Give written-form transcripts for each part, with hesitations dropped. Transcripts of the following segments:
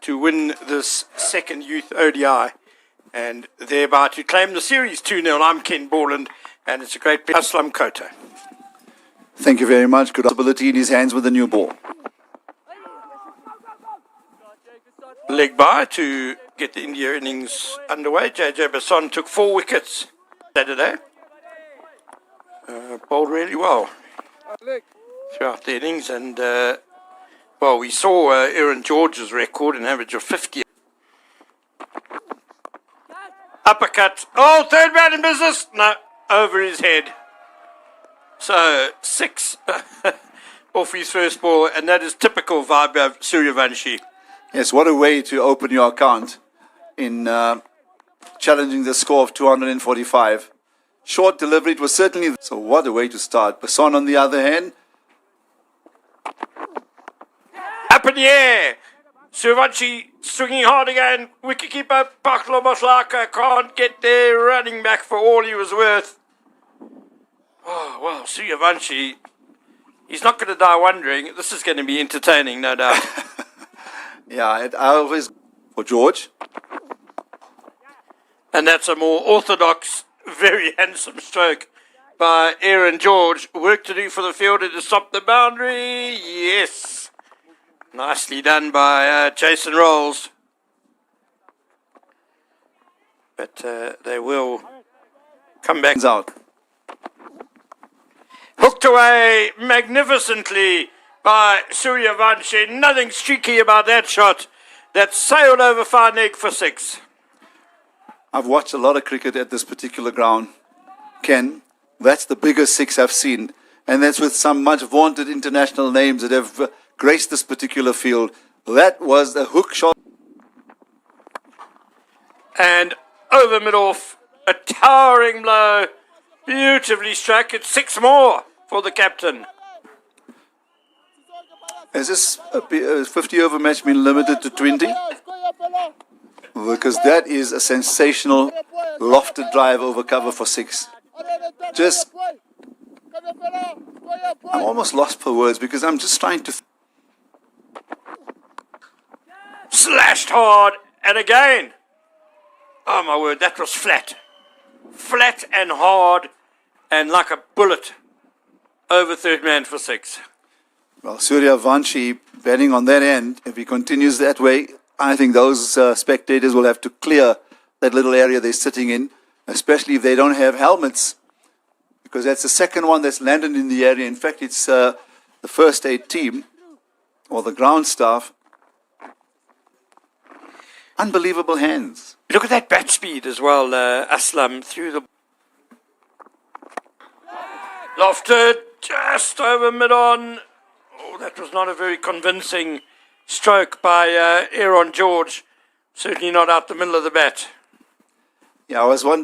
to win this second youth ODI and thereby to claim the series 2-0. I'm Ken Borland, and it's a great Aslam Kota. Thank you very much. Good ability in his hands with the new ball. Leg by to get the India innings underway. JJ Basson took 4 wickets Saturday. Bowled really well throughout the innings, and well, we saw Aaron George's record, an average of 50. Uppercut. Oh, third man in business. No, over his head. So 6 off his first ball, and that is typical Vaibhav Suryavanshi. Yes, what a way to open your account in challenging the score of 245. Short delivery, it was certainly... So what a way to start. Basson, on the other hand... Up in the air. Suryavanshi swinging hard again. Wicketkeeper Paklo Moslaka can't get there, running back for all he was worth. Oh, well, Suryavanshi, he's not going to die wondering. This is going to be entertaining, no doubt. Yeah, I always... For George. And that's a more orthodox, very handsome stroke by Aaron George. Work to do for the fielder to stop the boundary. Yes. Nicely done by Jason Rolls. But they will come back out. Hooked away magnificently by Suryavanshi. Nothing streaky about that shot. That sailed over fine leg for 6. I've watched a lot of cricket at this particular ground. Ken, that's the biggest 6 I've seen. And that's with some much vaunted international names that have graced this particular field. That was a hook shot. And over mid-off, a towering blow. Beautifully struck. It's 6 more for the captain. Has this 50-over match been limited to 20? Because that is a sensational lofted drive over cover for 6. I'm almost lost for words because I'm just trying to... Slashed hard, and again. Oh my word, that was flat. Flat and hard, and like a bullet over third man for 6. Well, Suryavanshi betting on that end. If he continues that way, I think those spectators will have to clear that little area they're sitting in, especially if they don't have helmets, because that's the second one that's landed in the area. In fact, it's the first aid team or the ground staff. Unbelievable hands. Look at that bat speed as well, Aslam, through the... Lofted just over mid-on. Oh, that was not a very convincing stroke by Aaron George. Certainly not out the middle of the bat. Yeah,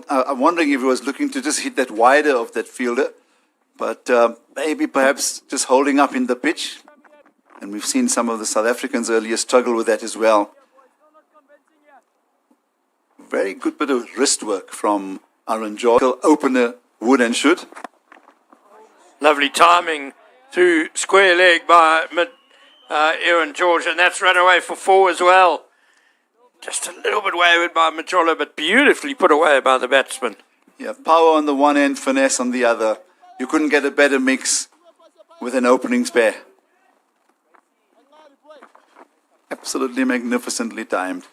I'm wondering if he was looking to just hit that wider of that fielder, but maybe perhaps just holding up in the pitch. And we've seen some of the South Africans earlier struggle with that as well. Very good bit of wrist work from Aaron George. Opener would and should. Lovely timing through square leg by Aaron George, and that's run away for 4 as well. Just a little bit wayward by Majola, but beautifully put away by the batsman. Yeah, power on the one end, finesse on the other. You couldn't get a better mix with an opening spare. Absolutely magnificently timed.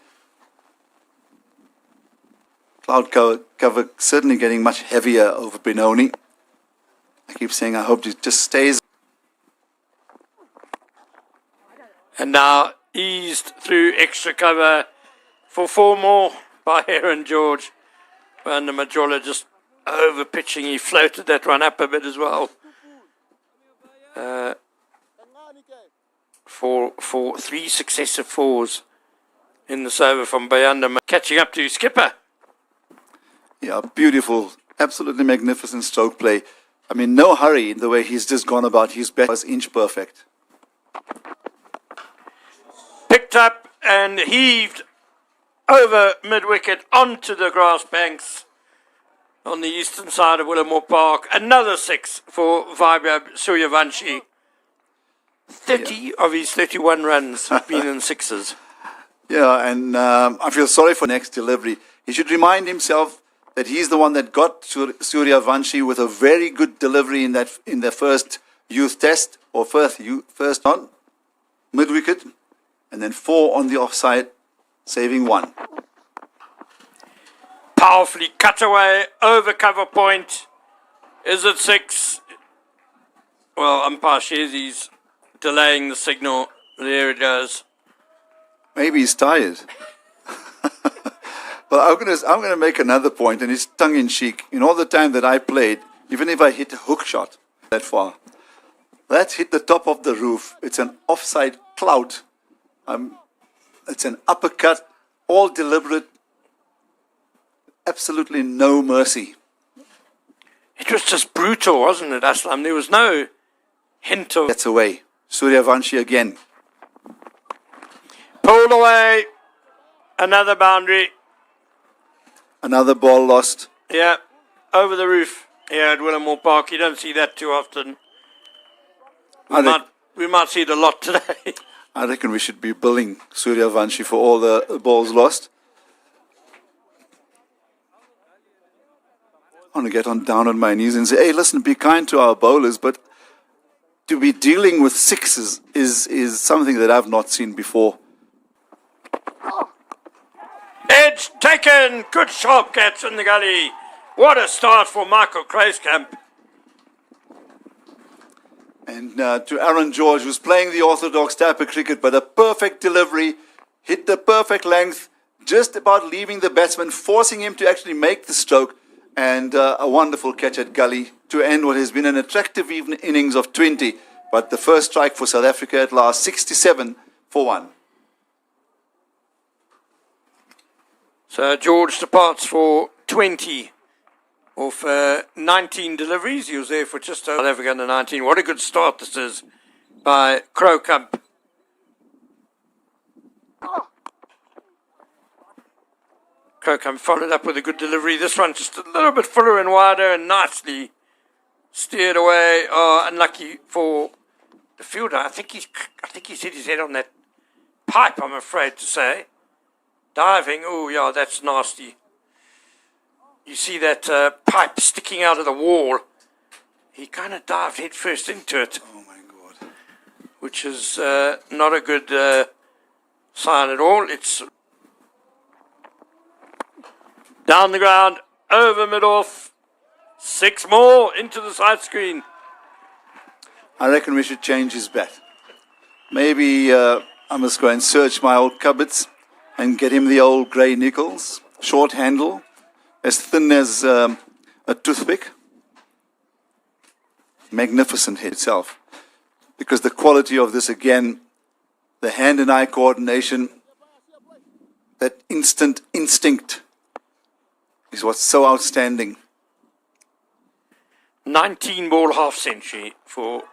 Cloud cover certainly getting much heavier over Benoni. I keep saying I hope it just stays. And now eased through extra cover for 4 more by Aaron George. And the Majola just over pitching. He floated that one up a bit as well. For 3 successive 4s in this over from Bayanda. Catching up to skipper. Yeah, beautiful, absolutely magnificent stroke play. I mean, no hurry in the way he's just gone about his bat. Was inch perfect. Picked up and heaved over mid-wicket onto the grass banks on the eastern side of Willamore Park. Another 6 for Vaibhav Suryavanshi. 30 of his 31 runs have been in 6s. Yeah, and I feel sorry for next delivery. He should remind himself that he's the one that got Suryavanshi with a very good delivery in the first youth test, or first on mid wicket, and then 4 on the offside, saving 1. Powerfully cut away over cover point. Is it 6? Well, umpire shares he's delaying the signal. There it goes. Maybe he's tired. Well, I'm going to make another point, and it's tongue-in-cheek. In all the time that I played, even if I hit a hook shot that far, that's hit the top of the roof. It's an offside clout. It's an uppercut, all deliberate, absolutely no mercy. It was just brutal, wasn't it, Aslam? There was no hint of... Gets away. Suryavanshi again. Pulled away. Another boundary. Another ball lost. Yeah, over the roof here at Willamore Park. You don't see that too often. We might see it a lot today. I reckon we should be billing Suryavanshi for all the balls lost. I want to get down on my knees and say, hey, listen, be kind to our bowlers, but to be dealing with sixes is something that I've not seen before. Edge taken. Good sharp catch in the gully. What a start for Michael Kruiskamp. And to Aaron George, who's playing the orthodox type of cricket, but a perfect delivery, hit the perfect length, just about leaving the batsman, forcing him to actually make the stroke, and a wonderful catch at gully to end what has been an attractive innings of 20. But the first strike for South Africa at last, 67 for 1. So George departs for 20 of 19 deliveries. He was there for just over South Africa under 19. What a good start this is by Kruiskamp. Kruiskamp followed up with a good delivery. This one just a little bit fuller and wider and nicely steered away. Oh, unlucky for the fielder. I think he's hit his head on that pipe, I'm afraid to say. Diving, oh yeah, that's nasty. You see that pipe sticking out of the wall. He kind of dived head first into it. Oh my God. Which is not a good sign at all. It's down the ground, over mid-off. 6 more into the side screen. I reckon we should change his bat. Maybe I must go and search my old cupboards and get him the old grey nickels, short handle, as thin as a toothpick. Magnificent hit itself. Because the quality of this, again, the hand and eye coordination, that instant instinct is what's so outstanding. 19 ball half century for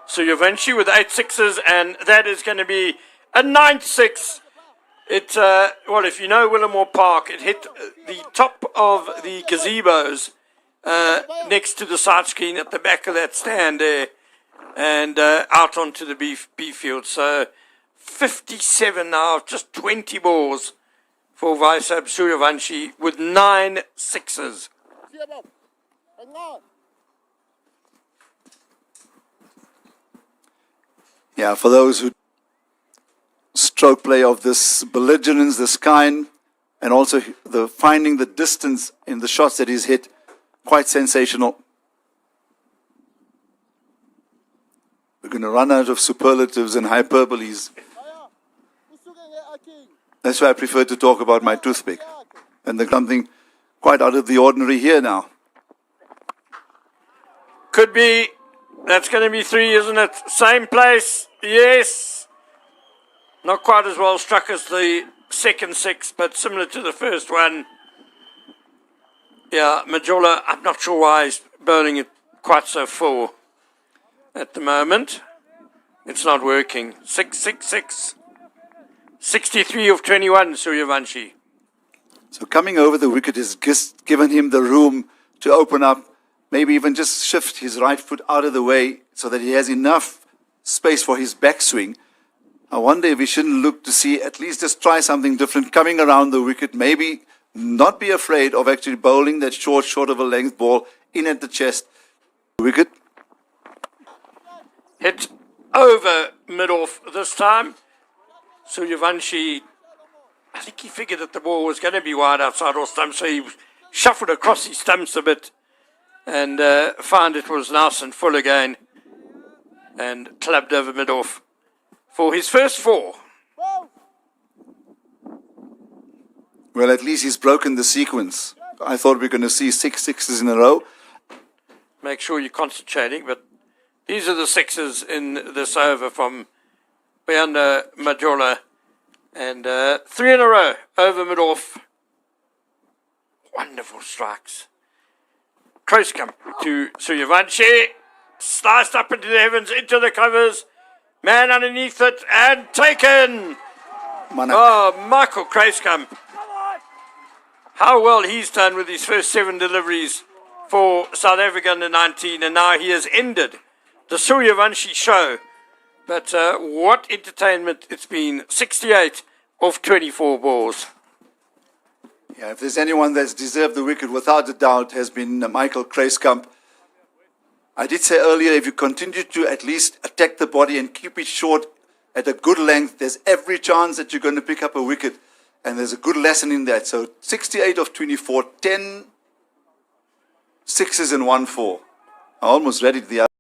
Suryavanshi with 8 sixes, and that is going to be a 9th 6. It, well, if you know Willamore Park, it hit the top of the gazebos next to the side screen at the back of that stand there and out onto the B field. So 57 now, just 20 balls for Vaibhav Suryavanshi with 9 sixes. Yeah, for those who stroke play of this belligerence, this kind, and also the finding the distance in the shots that he's hit, quite sensational. We're going to run out of superlatives and hyperboles. That's why I prefer to talk about my toothpick. And there's something quite out of the ordinary here now. Could be. That's going to be 3, isn't it? Same place. Yes. Not quite as well struck as the second 6, but similar to the first one. Yeah, Majola, I'm not sure why he's burning it quite so full at the moment. It's not working. 6, 6, 6. 63 of 21, Suryavanshi. So coming over the wicket has just given him the room to open up, maybe even just shift his right foot out of the way so that he has enough space for his backswing. I wonder if we shouldn't look to see, at least just try something different coming around the wicket. Maybe not be afraid of actually bowling that short of a length ball in at the chest. Wicket. Hit over mid-off this time. Suryavanshi, I think he figured that the ball was going to be wide outside off stump, so he shuffled across his stumps a bit and found it was nice and full again and clubbed over mid-off for his first 4. Well, at least he's broken the sequence. I thought we were going to see 6 sixes in a row. Make sure you're concentrating, but these are the 6s in this over from Beanda Majola, and 3 in a row over mid-off. Wonderful strikes. Close come to Suryavanshi, sliced up into the heavens, into the covers, man underneath it, and taken. Oh, Michael Kruiskamp. How well he's done with his first 7 deliveries for South Africa under 19, and now he has ended the Suryavanshi show. But what entertainment it's been. 68 of 24 balls. Yeah, if there's anyone that's deserved the wicket, without a doubt, has been Michael Kruiskamp. I did say earlier, if you continue to at least attack the body and keep it short at a good length, there's every chance that you're going to pick up a wicket. And there's a good lesson in that. So 68 of 24, 10 sixes and 1 4. I almost read it the other